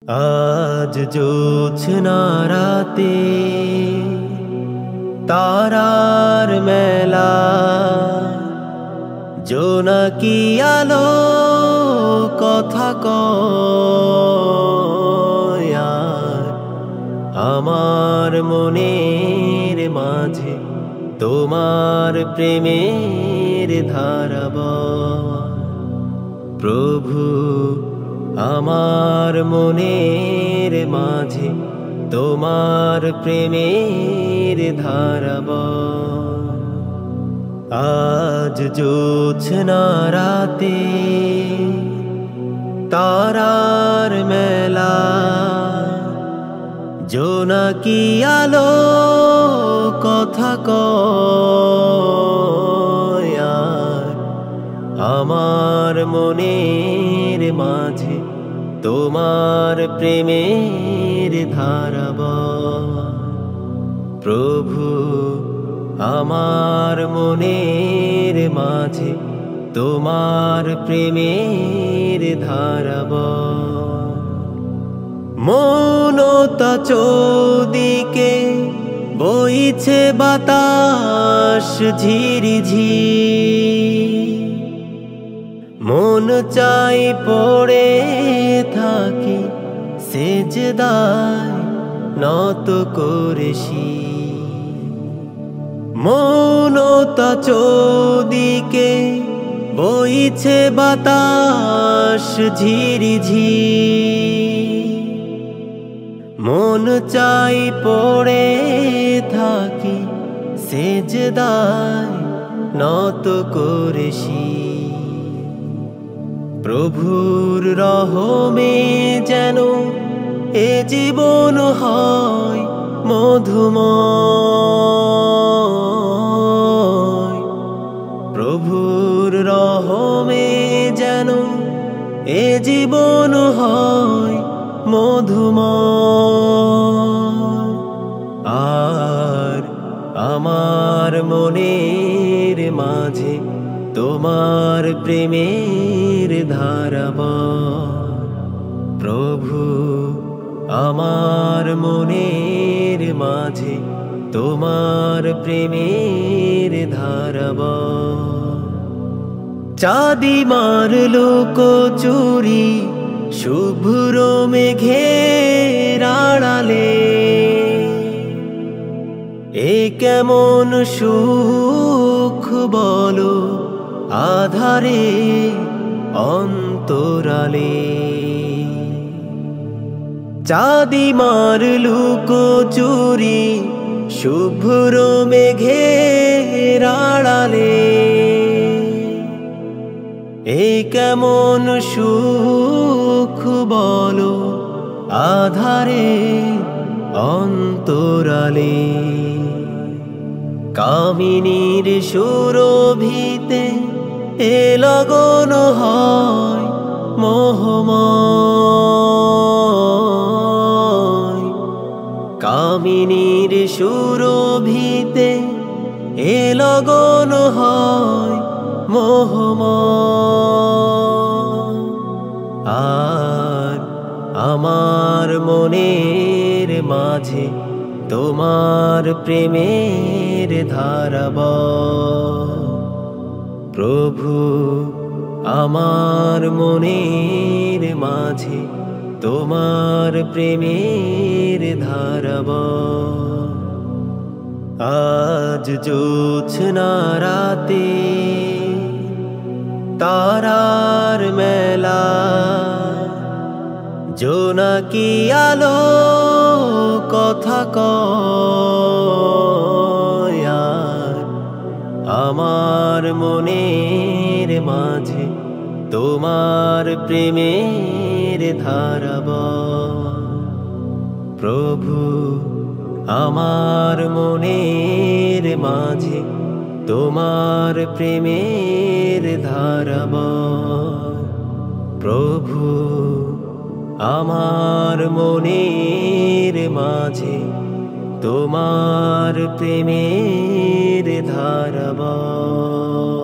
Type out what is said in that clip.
আজ জোছনা রাতে তারার মেলা, জোনাকি আলো কথা কয় আর আমার মনের মাঝে তোমার প্রেমের ধারা বয়। প্রভু আমার মনের মাঝে তোমার প্রেমের ধারা বয়। আজ জোছনা রাতে তারার মেলা, জোনাকি আলো কথা কয় আর আমার মনের মাঝে তোমার প্রেমের ধারা বয়। প্রভু আমার মনের মাঝে তোমার প্রেমের ধারা বয়। মনতা চৌদিকে বইছে বাতাস ঝিরিঝিরি, মন চাই পড়ে থাকি সেজদায় নত করে শির। মনতা চৌদিকে বইছে বাতাস ঝিরিঝিরি, মন চাই পড়ে থাকি সেজদায় নত করে শির। প্রভুর রহমে যেন এ জীবন হয় মধুময়। প্রভুর রহমে যেন এ জীবন হয় মধুময়। আর আমার মনের মাঝে তোমার প্রেমের ধারা বয়। প্রভু আমার মনের মাঝে তোমার প্রেমের ধারা বয়। চাঁদি মারলো কচুরি শুভ্র মেঘের আড়ালে, এ কেমন সুখ বলো আধারে অন্তরালে। চাঁদি মারলো কচুরি শুভ্র মেঘের আড়ালে, এ কেমন সুখ বলো আধারে অন্তরালে। কামিনীর সুরভিতে এ লগন হয় মোহময়। কামিনীর সুরভিতে এ লগন হয় মোহময়। আর আমার মনের মাঝে তোমার প্রেমের ধারা বয়। প্রভু আমার মনের মাঝে তোমার প্রেমের ধারা বয়। আজ জোছনা রাতে তারার মেলা, জোনাকি আলো কথা কয় আর আমার মনের মাঝে তোমার প্রেমের ধারা বয়। প্রভু আমার মনের মাঝে তোমার প্রেমের ধারা বয়। প্রভু আমার মনের মাঝে তোমার প্রেমের ধারা বয়।